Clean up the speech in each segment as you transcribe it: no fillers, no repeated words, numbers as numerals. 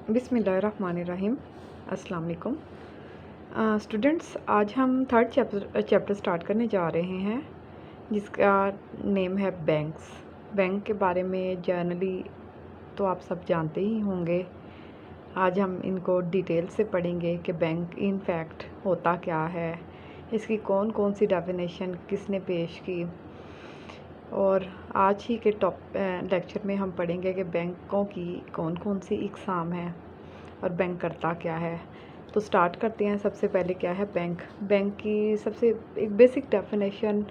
बिस्मिल्लाहिर्रहमानिर्रहीम। अस्सलाम वालेकुम स्टूडेंट्स। आज हम थर्ड चैप्टर स्टार्ट करने जा रहे हैं जिसका नेम है बैंक्स। बैंक के बारे में जनरली तो आप सब जानते ही होंगे। आज हम इनको डिटेल से पढ़ेंगे कि बैंक इन फैक्ट होता क्या है, इसकी कौन कौन सी डेफिनेशन किसने पेश की, और आज ही के लेक्चर में हम पढ़ेंगे कि बैंकों की कौन कौन सी इकसाम है और बैंक करता क्या है। तो स्टार्ट करते हैं। सबसे पहले क्या है बैंक। बैंक की सबसे एक बेसिक डेफिनेशन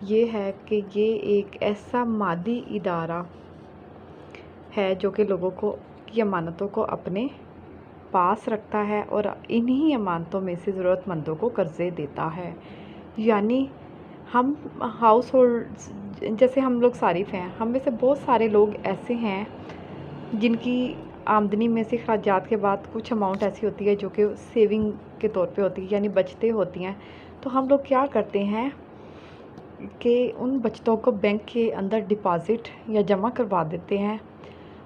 ये है कि ये एक ऐसा मादी इदारा है जो कि लोगों को की अमानतों को अपने पास रखता है और इन्हीं अमानतों में से ज़रूरतमंदों को कर्ज़े देता है। यानी हम हाउस होल्ड जैसे हम लोग सारिफ हैं, हम में से बहुत सारे लोग ऐसे हैं जिनकी आमदनी में से खर्चात के बाद कुछ अमाउंट ऐसी होती है जो कि सेविंग के तौर पे होती है, यानी बचतें होती हैं। तो हम लोग क्या करते हैं कि उन बचतों को बैंक के अंदर डिपॉज़िट या जमा करवा देते हैं।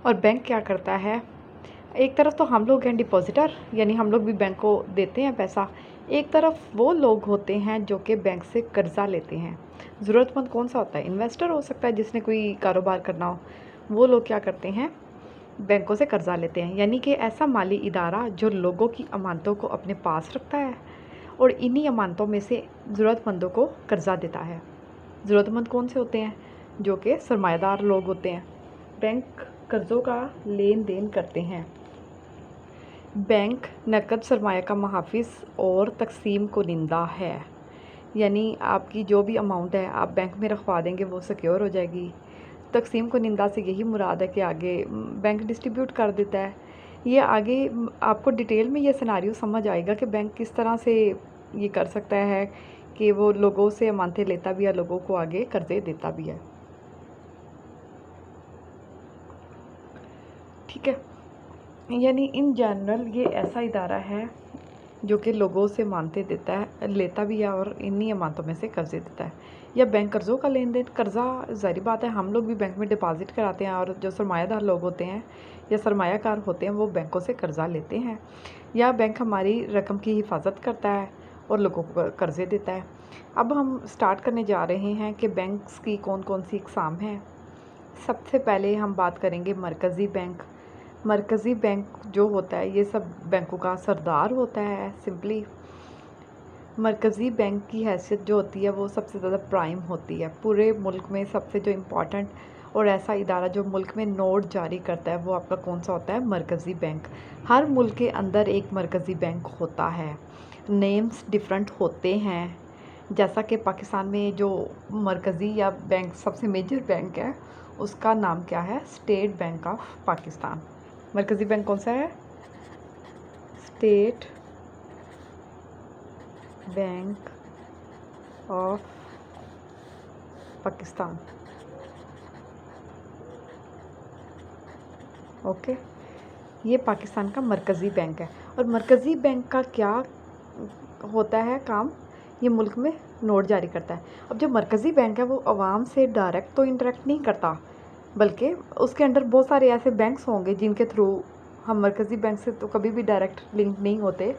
और बैंक क्या करता है, एक तरफ तो हम लोग हैं डिपॉजिटर, यानी हम लोग भी बैंक को देते हैं पैसा। एक तरफ वो लोग होते हैं जो कि बैंक से कर्ज़ा लेते हैं। ज़रूरतमंद कौन सा होता है? इन्वेस्टर हो सकता है जिसने कोई कारोबार करना हो। वो लोग क्या करते हैं, बैंकों से कर्ज़ा लेते हैं। यानी कि ऐसा माली इदारा जो लोगों की अमानतों को अपने पास रखता है और इन्हीं अमानतों में से ज़रूरतमंदों को कर्ज़ा देता है। ज़रूरतमंद कौन से होते हैं? जो कि सरमायादार लोग होते हैं। बैंक कर्ज़ों का लेन देन करते हैं। बैंक नकद सरमाया का मुहाफ़िज़ और तकसीम कुनिंदा है। यानी आपकी जो भी अमाउंट है आप बैंक में रखवा देंगे वो सिक्योर हो जाएगी। तकसीम कुनिंदा से यही मुराद है कि आगे बैंक डिस्ट्रीब्यूट कर देता है। ये आगे आपको डिटेल में ये सिनारियो समझ आएगा कि बैंक किस तरह से ये कर सकता है कि वो लोगों से अमानतें लेता भी है, लोगों को आगे कर्ज़े देता भी है। ठीक है, यानी इन जनरल ये ऐसा इदारा है जो कि लोगों से मानते देता है, लेता भी है और इन्हीं अमानतों में से कर्ज़े देता है। या बैंक कर्ज़ों का लेन देन, कर्ज़ा ज़ाहिर बात है हम लोग भी बैंक में डिपॉज़िट कराते हैं, और जो सरमायादार लोग होते हैं या सरमायाकार होते हैं वो बैंकों से कर्ज़ा लेते हैं। या बैंक हमारी रकम की हिफाजत करता है और लोगों को कर्ज़े देता है। अब हम स्टार्ट करने जा रहे हैं कि बैंक्स की कौन कौन सी इकसाम हैं। सबसे पहले हम बात करेंगे मरकज़ी बैंक। मरकज़ी बैंक जो होता है ये सब बैंकों का सरदार होता है। सिंपली मरकज़ी बैंक की हैसियत जो होती है वो सबसे ज़्यादा प्राइम होती है। पूरे मुल्क में सबसे जो इम्पॉर्टेंट और ऐसा इदारा जो मुल्क में नोट जारी करता है वो आपका कौन सा होता है? मरकज़ी बैंक। हर मुल्क के अंदर एक मरकज़ी बैंक होता है। नेम्स डिफरेंट होते हैं। जैसा कि पाकिस्तान में जो मरकज़ी या बैंक सबसे मेजर बैंक है उसका नाम क्या है? State bank of Pakistan. मरकज़ी बैंक कौन सा है? State bank of Pakistan. Okay, ये पाकिस्तान का मरकज़ी बैंक है। और मरकज़ी बैंक का क्या होता है काम? ये मुल्क में नोट जारी करता है। अब जो मरकज़ी बैंक है वो आवाम से डायरेक्ट तो इंटरेक्ट नहीं करता, बल्कि उसके अंडर बहुत सारे ऐसे बैंक्स होंगे जिनके थ्रू हम मरकज़ी बैंक से तो कभी भी डायरेक्ट लिंक नहीं होते,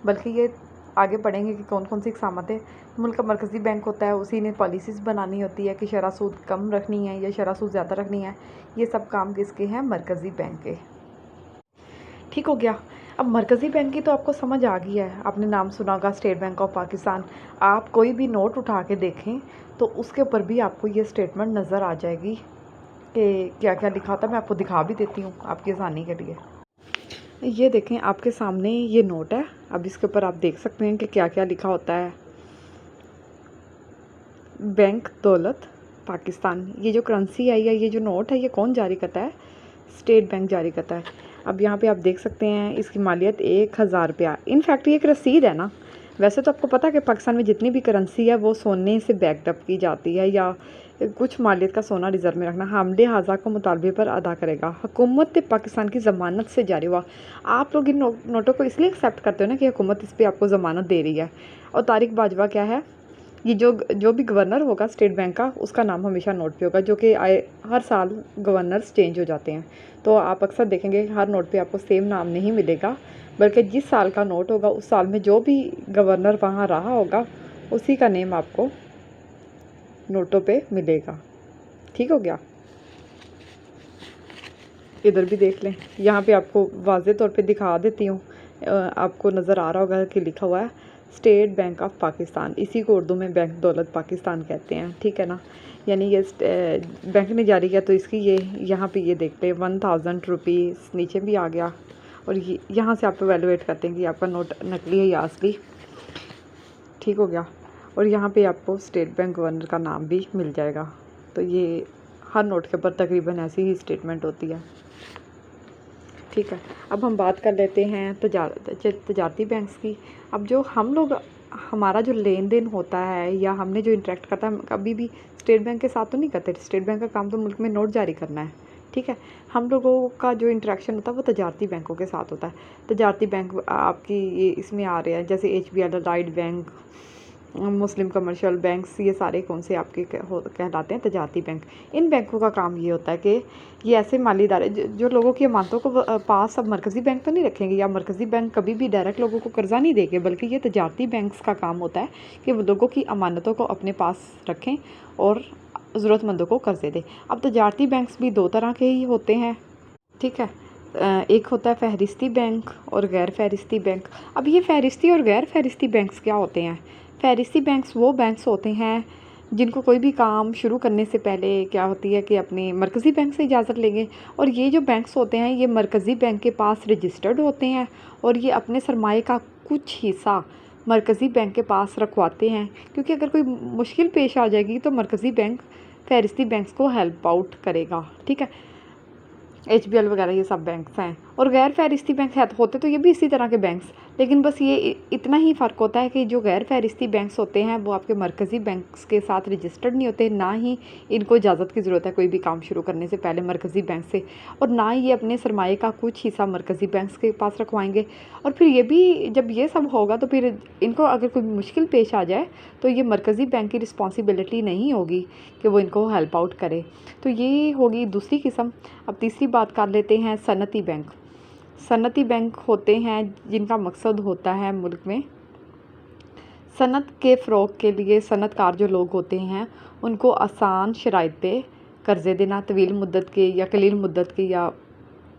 बल्कि ये आगे पढ़ेंगे कि कौन कौन सी इकसामतें मुल्क का मरकज़ी बैंक होता है। उसी ने पॉलिसीज़ बनानी होती है कि शरह सूद कम रखनी है या शरह सूद ज़्यादा रखनी है। ये सब काम किसके हैं? मरकज़ी बैंक के। ठीक हो गया। अब मरकज़ी बैंक की तो आपको समझ आ गई है, आपने नाम सुना होगा स्टेट बैंक ऑफ पाकिस्तान। आप कोई भी नोट उठा के देखें तो उसके ऊपर भी आपको ये स्टेटमेंट नज़र आ जाएगी कि क्या क्या लिखा था। मैं आपको दिखा भी देती हूँ आपकी आसानी के लिए। ये देखें आपके सामने ये नोट है। अब इसके ऊपर आप देख सकते हैं कि क्या क्या लिखा होता है। बैंक दौलत पाकिस्तान, ये जो करेंसी है या ये जो नोट है ये कौन जारी करता है? स्टेट बैंक जारी करता है। अब यहाँ पे आप देख सकते हैं इसकी मालियत 1000 रुपया। इनफैक्ट ये एक रसीद है ना। वैसे तो आपको पता है कि पाकिस्तान में जितनी भी करेंसी है वो सोने से बैकअप की जाती है या कुछ मालियत का सोना रिजर्व में रखना हम लिहाजा को मुतालबे पर अदा करेगा। हुकूमत पाकिस्तान की ज़मानत से जारी हुआ। आप लोग इन नोटों को इसलिए एक्सेप्ट करते हो ना कि हुकूमत इस पर आपको ज़मानत दे रही है। और तारिक बाजवा क्या है? ये जो जो भी गवर्नर होगा स्टेट बैंक का, उसका नाम हमेशा नोट पे होगा, जो कि हर साल गवर्नर्स चेंज हो जाते हैं। तो आप अक्सर देखेंगे हर नोट पे आपको सेम नाम नहीं मिलेगा, बल्कि जिस साल का नोट होगा उस साल में जो भी गवर्नर वहाँ रहा होगा उसी का नेम आपको नोटों पे मिलेगा। ठीक हो गया। इधर भी देख लें, यहाँ पे आपको वाज़े तौर पे दिखा देती हूँ। आपको नज़र आ रहा होगा कि लिखा हुआ है स्टेट बैंक ऑफ पाकिस्तान। इसी को उर्दू में बैंक दौलत पाकिस्तान कहते हैं, ठीक है ना। यानी ये बैंक ने जारी किया, तो इसकी ये यहाँ पे ये देखते हैं 1000 रुपीज़ नीचे भी आ गया। और ये यहाँ से आप एवेलुएट करते हैं कि आपका नोट नकली है या असली। ठीक हो गया। और यहाँ पे आपको स्टेट बैंक गवर्नर का नाम भी मिल जाएगा। तो ये हर नोट के ऊपर तकरीबन ऐसी ही स्टेटमेंट होती है। ठीक है, अब हम बात कर लेते हैं तजारती बैंक्स की। अब जो हम लोग हमारा जो लेन देन होता है या हमने जो इंटरेक्ट करता है, कभी भी स्टेट बैंक के साथ तो नहीं करते। स्टेट बैंक का काम तो मुल्क में नोट जारी करना है, ठीक है। हम लोगों का जो इंटरेक्शन होता है वो तजारती बैंकों के साथ होता है। तजारती बैंक आपकी ये इसमें आ रहे हैं, जैसे HBL, राइट बैंक, मुस्लिम कमर्शियल बैंक्स, ये सारे कौन से आपके कहलाते हैं तजारती बैंक। इन बैंकों का काम ये होता है कि ये ऐसे माली इदारे जो लोगों की अमानतों को पास अब मरकज़ी बैंक तो नहीं रखेंगे, या मरकज़ी बैंक कभी भी डायरेक्ट लोगों को कर्ज़ा नहीं देंगे, बल्कि ये तजारती बैंक्स का काम होता है कि वो लोगों की अमानतों को अपने पास रखें और ज़रूरतमंदों को कर्ज़े दें। अब तजारती बैंक्स भी दो तरह के ही होते हैं, ठीक है। एक होता है फ़हरिस्ती बैंक और गैर फ़हरिस्ती बैंक। अब ये फ़हरिस्ती और गैर फ़हरिस्ती बैंक्स क्या होते हैं? फ़हरिस्ती बैंक्स वो बैंक्स होते हैं जिनको कोई भी काम शुरू करने से पहले क्या होती है कि अपने मरकज़ी बैंक से इजाज़त लेंगे। और ये जो बैंक्स होते हैं ये मरकज़ी बैंक के पास रजिस्टर्ड होते हैं और ये अपने सरमाए का कुछ हिस्सा मरकज़ी बैंक के पास रखवाते हैं, क्योंकि अगर कोई मुश्किल पेश आ जाएगी तो मरकज़ी बैंक फ़हरिस्ती बैंक्स को हेल्प आउट करेगा, ठीक है। HBL वगैरह ये सब बैंक्स हैं। और गैर फ़हरिस्ती बैंक है होते तो ये भी इसी तरह के बैंक्स, लेकिन बस ये इतना ही फ़र्क होता है कि जो गैर फ़हरिस्ती बैंक्स होते हैं वो आपके मरकज़ी बैंक्स के साथ रजिस्टर्ड नहीं होते, ना ही इनको इजाज़त की ज़रूरत है कोई भी काम शुरू करने से पहले मरकज़ी बैंक से, और ना ही ये अपने सरमाए का कुछ हिस्सा मरकज़ी बैंक्स के पास रखवाएंगे। और फिर ये भी जब ये सब होगा तो फिर इनको अगर कोई मुश्किल पेश आ जाए तो ये मरकज़ी बैंक की रिस्पॉन्सिबिलिटी नहीं होगी कि वो इनको हेल्प आउट करे। तो ये होगी दूसरी किस्म। अब तीसरी बात कर लेते हैं सनती बैंक। सनती बैंक होते हैं जिनका मकसद होता है मुल्क में सनत के फ़रोग के लिए सनतकार जो लोग होते हैं उनको आसान शराइत पे कर्ज़े देना, तवील मुद्दत के या कलील मुद्दत के, या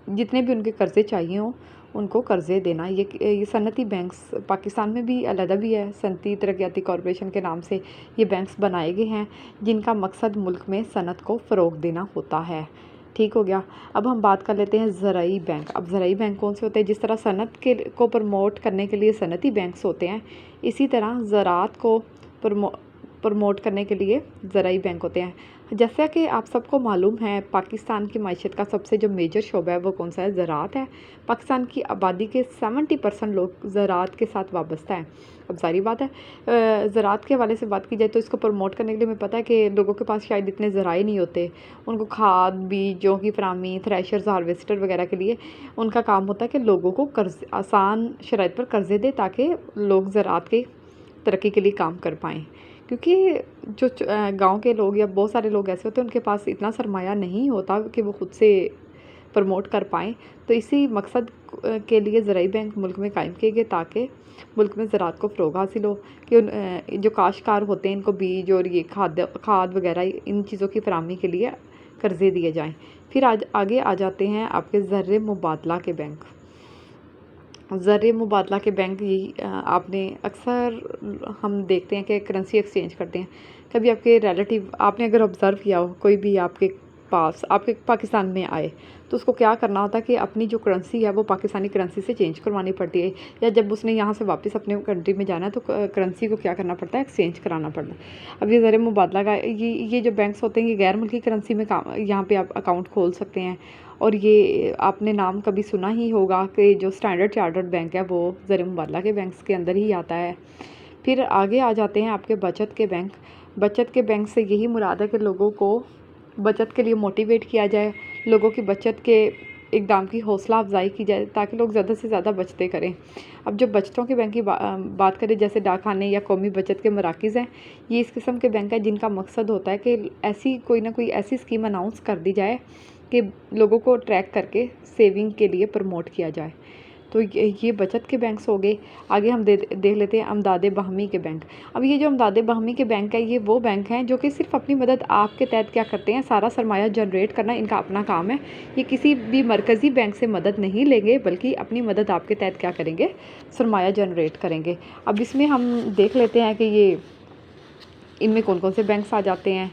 जितने भी उनके कर्ज़े चाहिए हों उनको कर्ज़े देना। ये सनती बैंक्स पाकिस्तान में भी अलहदा भी है, सनती तरक्याती कॉरपोरेशन के नाम से ये बैंक्स बनाए गए हैं जिनका मकसद मुल्क में सनत को फ़रोग देना होता है। ठीक हो गया। अब हम बात कर लेते हैं ज़राई बैंक। अब ज़राई बैंक कौन से होते हैं? जिस तरह सनत को प्रमोट करने के लिए सनती बैंक्स होते हैं, इसी तरह ज़रात को प्रमोट करने के लिए ज़राई बैंक होते हैं। जैसा कि आप सबको मालूम है पाकिस्तान की मईशत का सबसे जो मेजर शोबा है वो कौन सा है? ज़रात है। पाकिस्तान की आबादी के 70% लोग ज़रात के साथ वाबस्ता हैं। अब सारी बात है ज़रात के हवाले से बात की जाए तो इसको प्रमोट करने के लिए हमें पता है कि लोगों के पास शायद इतने ज़राए नहीं होते, उनको खाद बीजों की फराहमी, थ्रेशर्स, हार्वेस्टर वगैरह के लिए उनका काम होता है कि लोगों को कर्ज आसान शराइत पर कर्ज़े दे ताकि लोग ज़रात की तरक्की के लिए काम कर पाएँ। क्योंकि जो गांव के लोग या बहुत सारे लोग ऐसे होते हैं उनके पास इतना सरमाया नहीं होता कि वो खुद से प्रमोट कर पाएँ। तो इसी मकसद के लिए ज़राई बैंक मुल्क में कायम किए गए ताकि मुल्क में ज़रात को फ़रोग हासिल हो कि जो काश्तकार होते हैं इनको बीज और ये खाद वगैरह इन चीज़ों की फराहमी के लिए कर्ज़े दिए जाएँ। फिर आगे आ जाते हैं आपके ज़र मुबादला के बैंक। ज़र मुबादला के बैंक यही आपने अक्सर हम देखते हैं कि करेंसी एक्सचेंज करते हैं। कभी आपके रिलेटिव आपने अगर ऑब्ज़र्व किया हो कोई भी आपके पास आपके पाकिस्तान में आए तो उसको क्या करना होता है कि अपनी जो करेंसी है वो पाकिस्तानी करेंसी से चेंज करवानी पड़ती है, या जब उसने यहाँ से वापस अपने कंट्री में जाना है तो करेंसी को क्या करना पड़ता है? एक्सचेंज कराना पड़ता है। अब ये ज़र मुबादला का ये जो बैंक्स होते हैं ये गैर मुल्की करेंसी में काम यहाँ पे आप अकाउंट खोल सकते हैं। और ये आपने नाम कभी सुना ही होगा कि जो स्टैंडर्ड चार्टर्ड बैंक है वो ज़र मुबादला के बैंक्स के अंदर ही आता है। फिर आगे आ जाते हैं आपके बचत के बैंक। बचत के बैंक से यही मुराद है कि लोगों को बचत के लिए मोटिवेट किया जाए, लोगों की बचत के इकदाम की हौसला अफजाई की जाए ताकि लोग ज़्यादा से ज़्यादा बचतें करें। अब जो बचतों के बैंक की बात करें, जैसे डाक खाने या कौमी बचत के मराकज़ हैं, ये इस किस्म के बैंक हैं जिनका मकसद होता है कि ऐसी कोई ना कोई ऐसी स्कीम अनाउंस कर दी जाए कि लोगों को ट्रैक करके सेविंग के लिए प्रमोट किया जाए। तो ये बचत के बैंक्स हो गए। आगे हम देख लेते हैं अमदाद बाहमी के बैंक। अब ये जो अमदाद बाहमी के बैंक है, ये वो बैंक हैं जो कि सिर्फ अपनी मदद आपके तहत क्या करते हैं, सारा सरमाया जनरेट करना इनका अपना काम है। ये किसी भी मरकज़ी बैंक से मदद नहीं लेंगे, बल्कि अपनी मदद आपके तहत क्या करेंगे, सरमाया जनरेट करेंगे। अब इसमें हम देख लेते हैं कि ये इनमें कौन कौन से बैंक्स आ जाते हैं।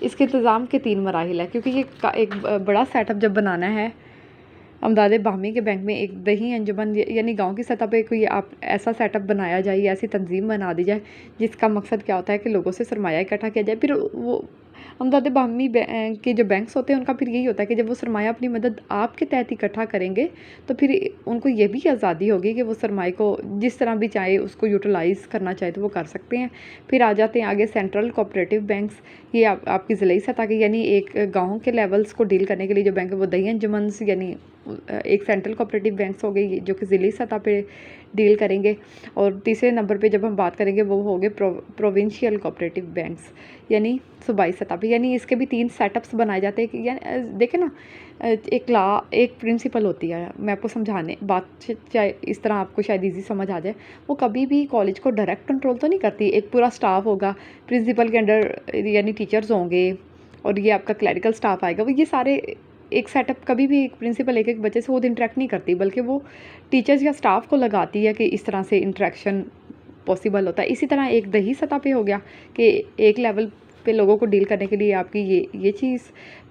इसके इंतज़ाम के 3 मराहिल है, क्योंकि ये एक बड़ा सेटअप जब बनाना है। अमदाद बाहमी के बैंक में एक दही अंजुमन यानी गांव की सतह पे कोई आप ऐसा सेटअप बनाया जाए, ऐसी तंजीम बना दी जाए जिसका मकसद क्या होता है कि लोगों से सरमाया इकट्ठा किया जाए। फिर वो अमदाद बाहमी के जो बैंक्स होते हैं उनका फिर यही होता है कि जब वो सरमाया अपनी मदद आपके तहत इकट्ठा करेंगे तो फिर उनको ये भी आज़ादी होगी कि वो सरमाए को जिस तरह भी चाहे उसको यूटिलाइज़ करना चाहे तो वो कर सकते हैं। फिर आ जाते हैं आगे सेंट्रल कोऑपरेटिव बैंक्स। ये आपकी ज़िले सतह के यानी एक गाँव के लेवल्स को डील करने के लिए जो बैंक है वो दही अंजुमन यानी एक सेंट्रल कोऑपरेटिव बैंक्स हो गई जो कि ज़िली सतह पे डील करेंगे। और तीसरे नंबर पे जब हम बात करेंगे वो हो गए प्रोविंशियल कोऑपरेटिव बैंक्स यानी सूबाई सतह पे। यानी इसके भी 3 सेटअप्स बनाए जाते हैं कि यानी देखें ना, एक प्रिंसिपल होती है, मैं आपको समझाने बात चाहे इस तरह आपको शायद ईजी समझ आ जाए। वो कभी भी कॉलेज को डायरेक्ट कंट्रोल तो नहीं करती। एक पूरा स्टाफ होगा, प्रिंसिपल के अंडर यानी टीचर्स होंगे और ये आपका क्लरिकल स्टाफ आएगा। वो ये सारे एक सेटअप कभी भी एक प्रिंसिपल एक बच्चे से खुद इंटरेक्ट नहीं करती, बल्कि वो टीचर्स या स्टाफ को लगाती है कि इस तरह से इंटरेक्शन पॉसिबल होता है। इसी तरह एक दही सतह पे हो गया कि एक लेवल पे लोगों को डील करने के लिए आपकी ये चीज़।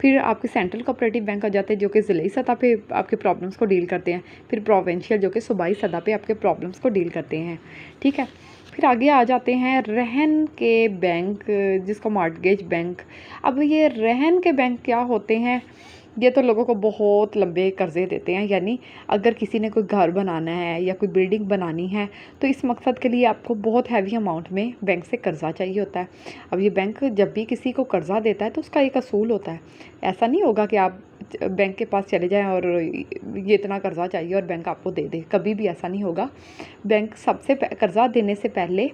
फिर आपके सेंट्रल कोऑपरेटिव बैंक आ जाते हैं जो कि ज़िले सतह पे आपके प्रॉब्लम्स को डील करते हैं। फिर प्रोविंशियल जो कि सूबाई सतह पे आपके प्रॉब्लम्स को डील करते हैं। ठीक है, फिर आगे आ जाते हैं रहन के बैंक, जिसको मॉर्टगेज बैंक। अब ये रहन के बैंक क्या होते हैं, ये तो लोगों को बहुत लंबे कर्जे देते हैं। यानी अगर किसी ने कोई घर बनाना है या कोई बिल्डिंग बनानी है तो इस मकसद के लिए आपको बहुत हैवी अमाउंट में बैंक से कर्जा चाहिए होता है। अब ये बैंक जब भी किसी को कर्जा देता है तो उसका एक असूल होता है। ऐसा नहीं होगा कि आप बैंक के पास चले जाएं और ये इतना कर्जा चाहिए और बैंक आपको दे दे, कभी भी ऐसा नहीं होगा। बैंक सबसे कर्जा देने से पहले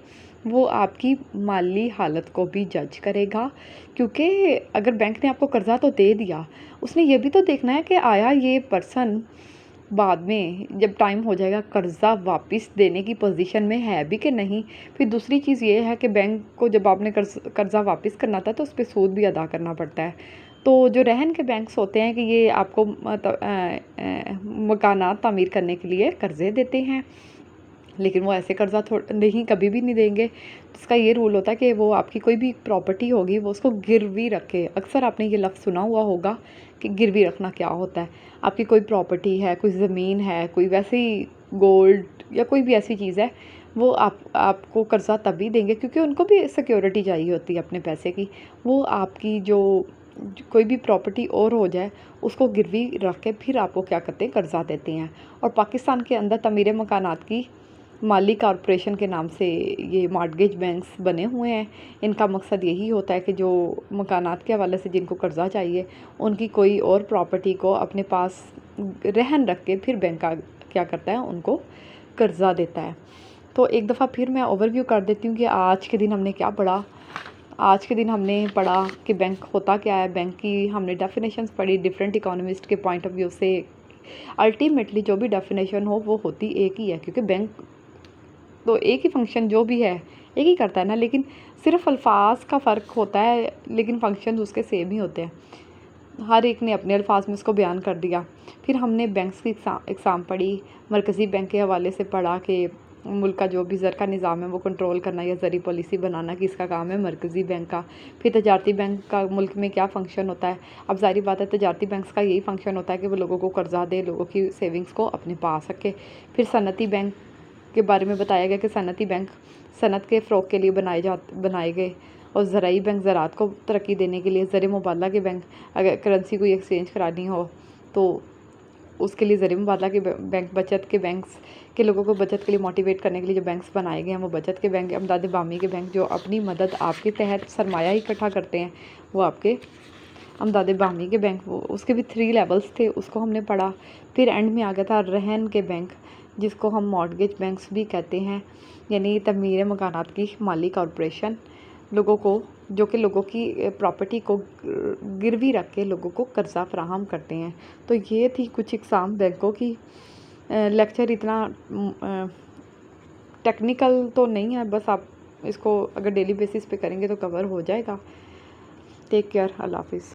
वो आपकी माली हालत को भी जज करेगा, क्योंकि अगर बैंक ने आपको कर्जा तो दे दिया, उसने ये भी तो देखना है कि आया ये पर्सन बाद में जब टाइम हो जाएगा कर्जा वापस देने की पोजीशन में है भी कि नहीं। फिर दूसरी चीज़ ये है कि बैंक को जब आपने कर्जा वापस करना था तो उस पर सूद भी अदा करना पड़ता है। तो जो रहन के बैंक्स होते हैं कि ये आपको मकानात तामीर करने के लिए कर्जे देते हैं, लेकिन वो ऐसे कर्जा नहीं कभी भी नहीं देंगे। इसका ये रूल होता है कि वो आपकी कोई भी प्रॉपर्टी होगी वो उसको गिरवी रखे। अक्सर आपने ये लफ्ज़ सुना हुआ होगा कि गिरवी रखना क्या होता है। आपकी कोई प्रॉपर्टी है, कोई ज़मीन है, कोई वैसे ही गोल्ड या कोई भी ऐसी चीज़ है, वो आपको कर्जा तभी देंगे क्योंकि उनको भी सिक्योरिटी चाहिए होती है अपने पैसे की। वो आपकी जो कोई भी प्रॉपर्टी और हो जाए उसको गिरवी रख के फिर आपको क्या करते हैं, कर्जा देते हैं। और पाकिस्तान के अंदर तमीर मकानात की माली कॉरपोरेशन के नाम से ये मॉर्टगेज बैंक्स बने हुए हैं। इनका मकसद यही होता है कि जो मकानात के हवाले से जिनको कर्जा चाहिए उनकी कोई और प्रॉपर्टी को अपने पास रहन रख के फिर बैंक क्या करता है, उनको कर्जा देता है। तो एक दफ़ा फिर मैं ओवरव्यू कर देती हूँ कि आज के दिन हमने क्या पढ़ा। आज के दिन हमने पढ़ा कि बैंक होता क्या है, बैंक की हमने डेफिनेशंस पढ़ी डिफरेंट इकोनॉमिस्ट के पॉइंट ऑफ व्यू से। अल्टीमेटली जो भी डेफिनेशन हो वो होती एक ही है, क्योंकि बैंक तो एक ही फंक्शन जो भी है एक ही करता है ना, लेकिन सिर्फ अल्फाज का फ़र्क होता है, लेकिन फंक्शन उसके सेम ही होते हैं। हर एक ने अपने अल्फाज में उसको बयान कर दिया। फिर हमने बैंक्स की एग्ज़ाम पढ़ी, मरकज़ी बैंक के हवाले से पढ़ा कि मुल्क का जो भी ज़र का निज़ाम है वो कंट्रोल करना या ज़री पॉलिसी बनाना किसका काम है, मरकज़ी बैंक का। फिर तजारती बैंक का मुल्क में क्या फ़ंक्शन होता है। अब ज़ाहिर बात है तजारती बैंक्स का यही फ़ंक्शन होता है कि वो लोगों को कर्जा दे, लोगों की सेविंग्स को अपने पास सके। फिर सनती बैंक के बारे में बताया गया कि सनती बैंक सनत के फ़रोग़ के लिए बनाए गए, और ज़राई बैंक ज़रात को तरक्की देने के लिए। ज़र मुबादला के बैंक, अगर करेंसी कोई एक्सचेंज करानी हो तो उसके लिए ज़र मुबादला के बैंक। बचत के बैंक्स के लोगों को बचत के लिए मोटिवेट करने के लिए जो बैंक्स बनाए गए हैं वो बचत के बैंक। अमदाद बाहमी के बैंक जो अपनी मदद आपके तहत सरमाया इकट्ठा करते हैं वो आपके अमदाद बामी के बैंक, वो उसके भी 3 लेवल्स थे, उसको हमने पढ़ा। फिर एंड में आ गया था रहन के बैंक, जिसको हम मॉर्टगेज बैंक्स भी कहते हैं, यानी तमीर मकानात की माली कॉरपोरेशन, लोगों को जो कि लोगों की प्रॉपर्टी को गिरवी रख के लोगों को कर्ज़ा फराहम करते हैं। तो ये थी कुछ इकसाम बैंकों की। लेक्चर इतना टेक्निकल तो नहीं है, बस आप इसको अगर डेली बेसिस पे करेंगे तो कवर हो जाएगा। टेक केयर, अल्लाह हाफिज़।